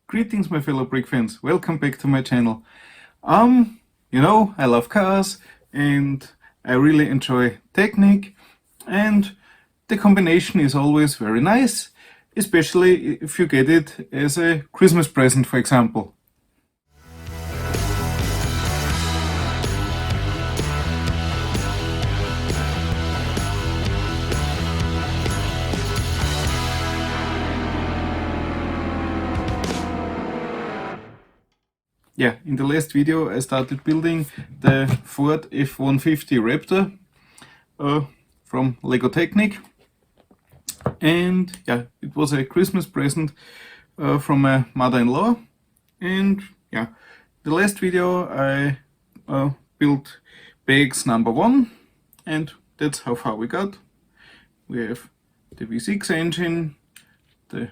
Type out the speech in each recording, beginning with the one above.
Greetings my fellow brick fans, welcome back to my channel. I love cars and I really enjoy Technic, and the combination is always very nice, especially if you get it as a Christmas present, for example. Yeah, in the last video I started building the Ford F-150 Raptor from Lego Technic, and yeah, it was a Christmas present from my mother-in-law. And yeah, the last video I built bags number 1, and that's how far we got. We have the V6 engine, the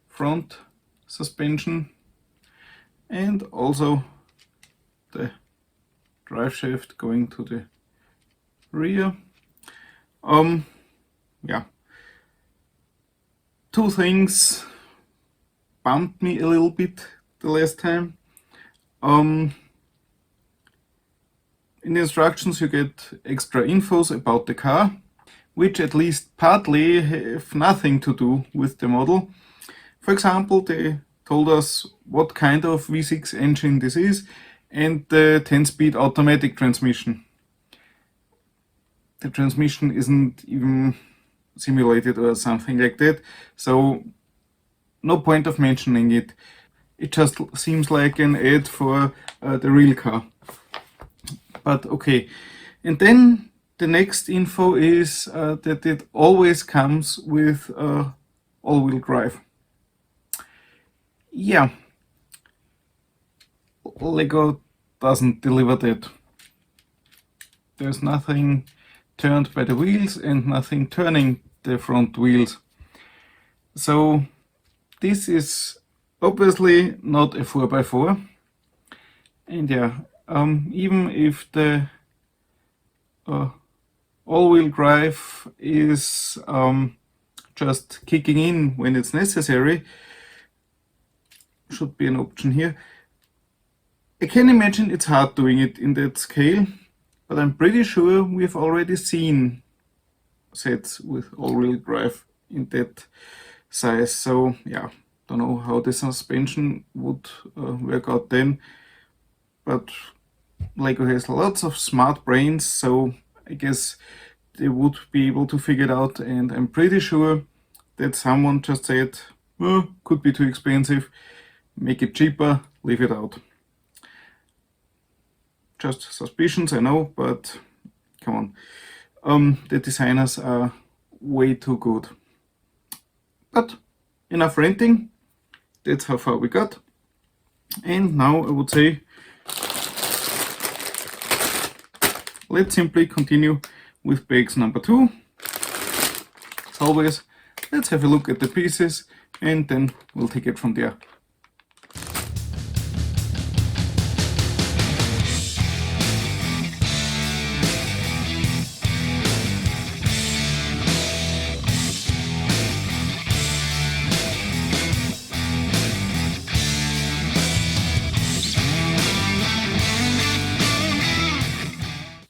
front suspension, and also the drive shaft going to the rear. Yeah, two things bumped me a little bit the last time. In the instructions you get extra infos about the car, which at least partly have nothing to do with the model. For example, they told us what kind of V6 engine this is and the 10-speed automatic transmission. The transmission isn't even simulated or something like that, so no point of mentioning it. It just seems like an ad for the real car. But okay. And then the next info is that it always comes with all-wheel drive. Yeah, Lego doesn't deliver that. There's nothing turned by the wheels and nothing turning the front wheels. So this is obviously not a 4x4. And yeah, even if the all-wheel drive is just kicking in when it's necessary, should be an option here. I can imagine it's hard doing it in that scale, but I'm pretty sure we've already seen sets with all-wheel drive in that size. So yeah, don't know how the suspension would work out then, but Lego has lots of smart brains, so I guess they would be able to figure it out, and I'm pretty sure that someone just said, oh, could be too expensive, make it cheaper, leave it out. Just suspicions, I know, but come on. The designers are way too good. But enough ranting, that's how far we got. And now I would say, let's simply continue with bags number 2. As always, let's have a look at the pieces and then we'll take it from there.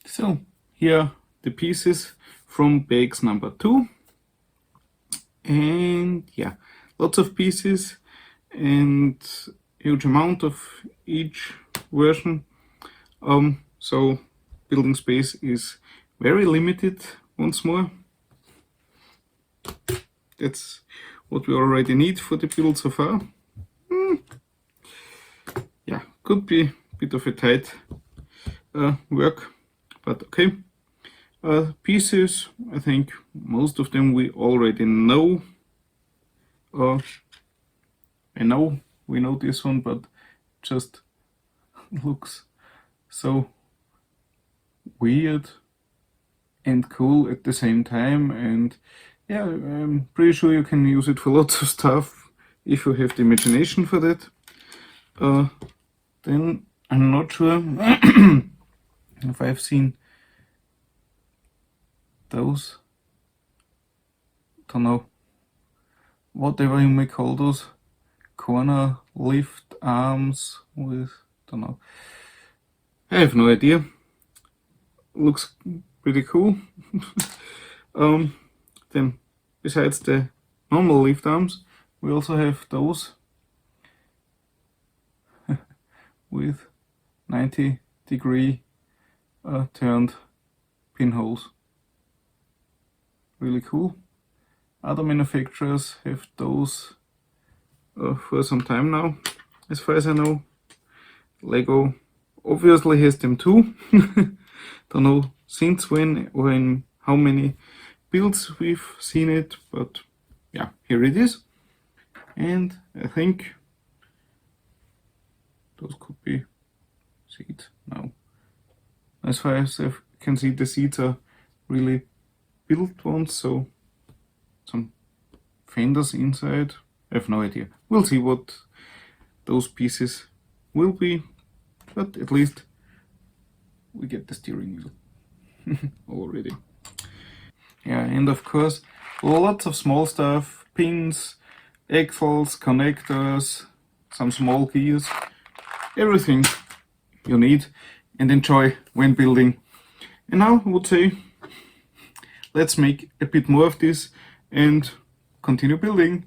So here are the pieces from bags number 2, and yeah, lots of pieces and huge amount of each version. So building space is very limited once more. That's what we already need for the build so far. Yeah, could be a bit of a tight work. But okay, pieces, I think most of them we already know. I know we know this one, but just looks so weird and cool at the same time. And yeah, I'm pretty sure you can use it for lots of stuff if you have the imagination for that. Then I'm not sure if I've seen those, don't know, whatever you may call those corner lift arms with, don't know, I have no idea. Looks pretty cool. Then besides the normal lift arms, we also have those with 90-degree turned pinholes. Really cool. Other manufacturers have those for some time now, as far as I know. Lego obviously has them too. Don't know since when or in how many builds we've seen it, but yeah, here it is. And I think those could be seats now. As far as I can see, the seats are really built ones, so some fenders inside. I have no idea. We'll see what those pieces will be, but at least we get the steering wheel already. Yeah, and of course lots of small stuff, pins, axles, connectors, some small gears, everything you need and enjoy when building. And now I would say let's make a bit more of this and continue building.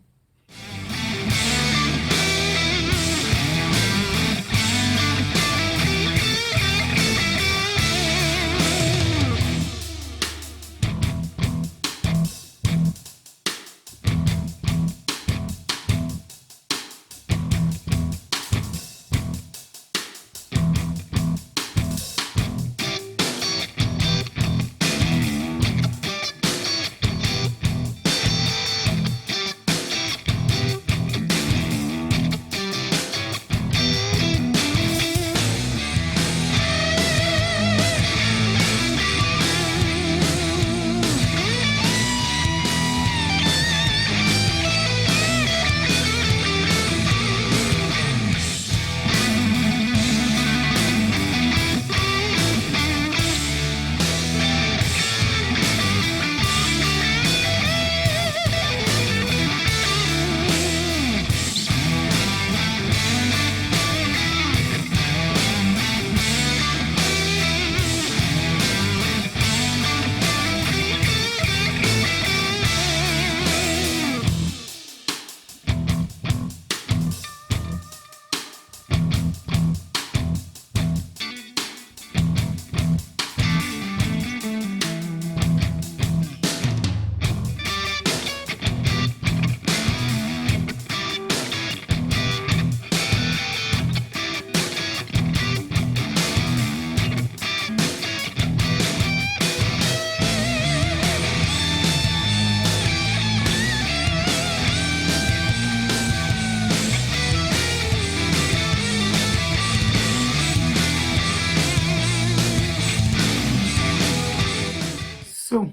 So,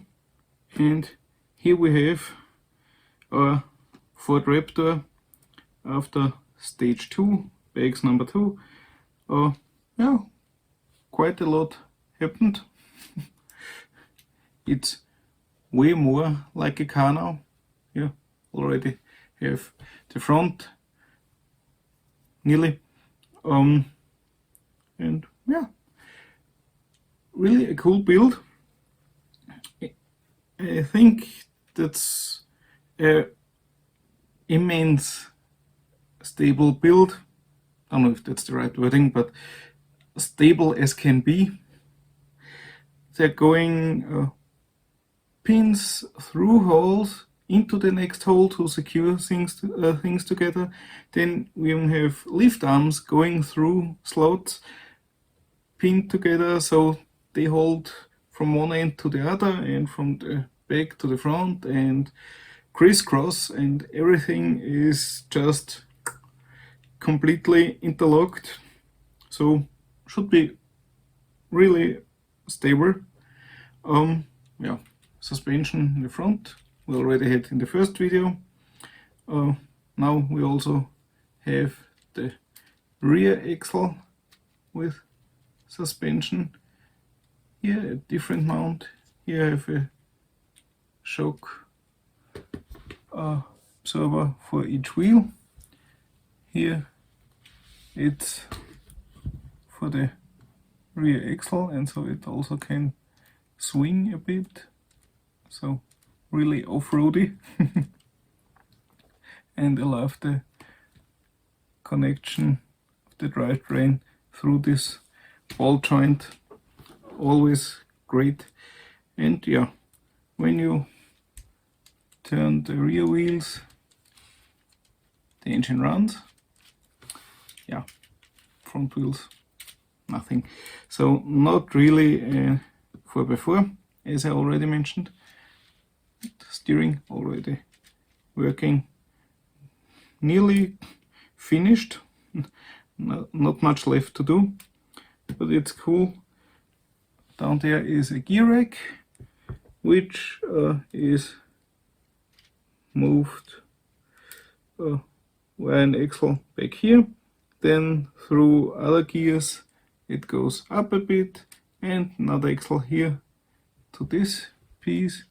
and here we have our Ford Raptor after stage 2, bags number 2. Yeah, quite a lot happened. It's way more like a car now. Yeah, already have the front nearly. And yeah, really a cool build. I think that's a immense stable build. I don't know if that's the right wording, but stable as can be. They're going pins through holes into the next hole to secure things together. Then we have lift arms going through slots pinned together so they hold from one end to the other and from the back to the front and crisscross, and everything is just completely interlocked, so should be really stable. Yeah, suspension in the front we already had in the first video. Now we also have the rear axle with suspension. Here a different mount. Here I have a shock absorber for each wheel. here it's for the rear axle, and so it also can swing a bit, so really off-roady. And I love the connection of the drivetrain through this ball joint, always great. And yeah, when you turn the rear wheels, the engine runs. Yeah, front wheels, nothing. So not really 4x4, as I already mentioned. Steering already working, nearly finished. Not much left to do, but it's cool. Down there is a gear rack, which is moved via an axle back here. Then through other gears it goes up a bit, and another axle here to this piece,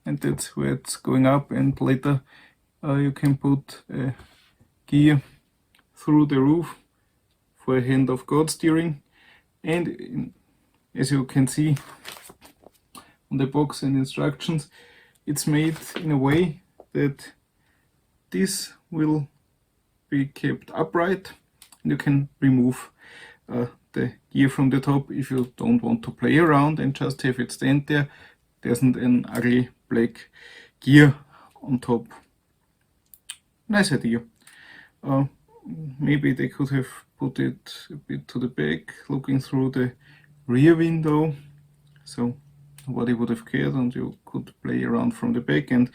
and that's where it's going up. And later you can put a gear through the roof for a hand of God steering. And as you can see on the box and instructions, it's made in a way that this will be kept upright, and you can remove the gear from the top if you don't want to play around and just have it stand there. There isn't an ugly black gear on top. Nice idea. Maybe they could have put it a bit to the back, looking through the rear window, so nobody would have cared, and you could play around from the back and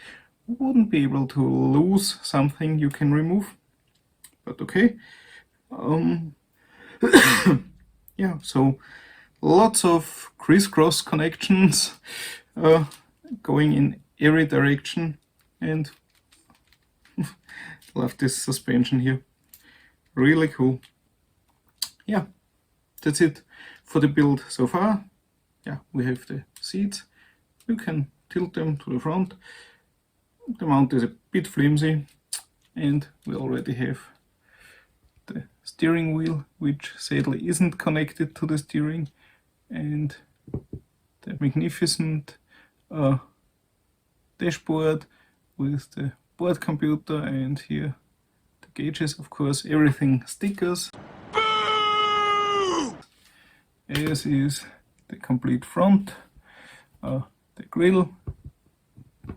wouldn't be able to lose something you can remove. But okay. Yeah, so lots of crisscross connections going in every direction, and love this suspension here, really cool. Yeah, that's it for the build so far. Yeah, we have the seats, you can tilt them to the front. The mount is a bit flimsy, and we already have the steering wheel, which sadly isn't connected to the steering, and the magnificent dashboard with the board computer, and here the gauges, of course, everything stickers. Boo! As is the complete front, the grille,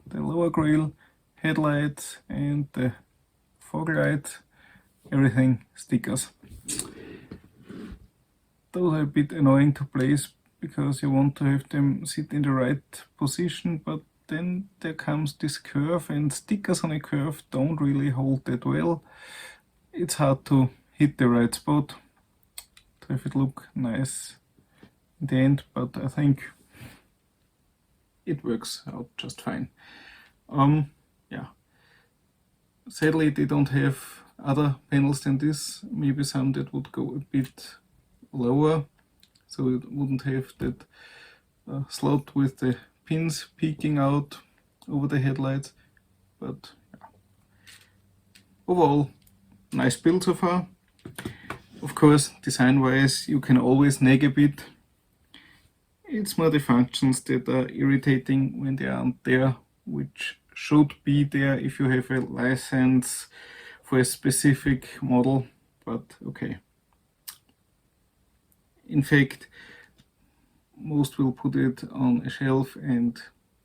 the lower grille, headlights, and the fog lights, everything stickers. Those are a bit annoying to place because you want to have them sit in the right position, but then there comes this curve, and stickers on a curve don't really hold that well. It's hard to hit the right spot to have it look nice in the end, but I think it works out just fine. Yeah, sadly they don't have other panels than this, maybe some that would go a bit lower, so it wouldn't have that slot with the pins peeking out over the headlights. But yeah, overall nice build so far. Of course, design wise you can always nag a bit. It's more the functions that are irritating when they aren't there, which should be there if you have a license for a specific model, but okay. In fact, most will put it on a shelf and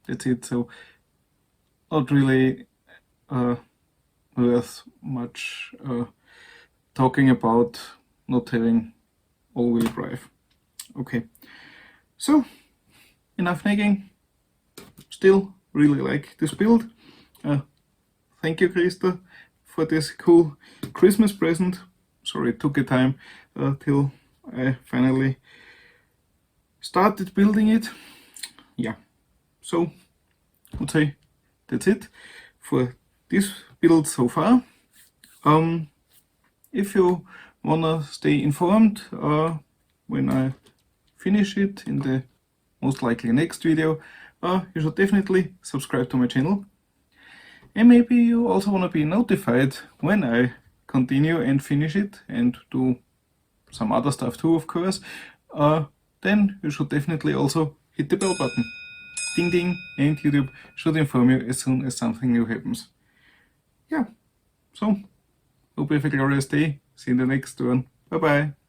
that's it, so not really worth much talking about not having all-wheel drive. Okay, so enough nagging. Still really like this build. Thank you, Krista, for this cool Christmas present. Sorry it took a time till I finally started building it. Yeah, so I would say that's it for this build so far. If you wanna stay informed when I finish it in the most likely next video, you should definitely subscribe to my channel. And maybe you also want to be notified when I continue and finish it and do some other stuff too, of course, then you should definitely also hit the bell button. Ding ding, and YouTube should inform you as soon as something new happens. Yeah, so hope you have a glorious day. See you in the next one. Bye bye.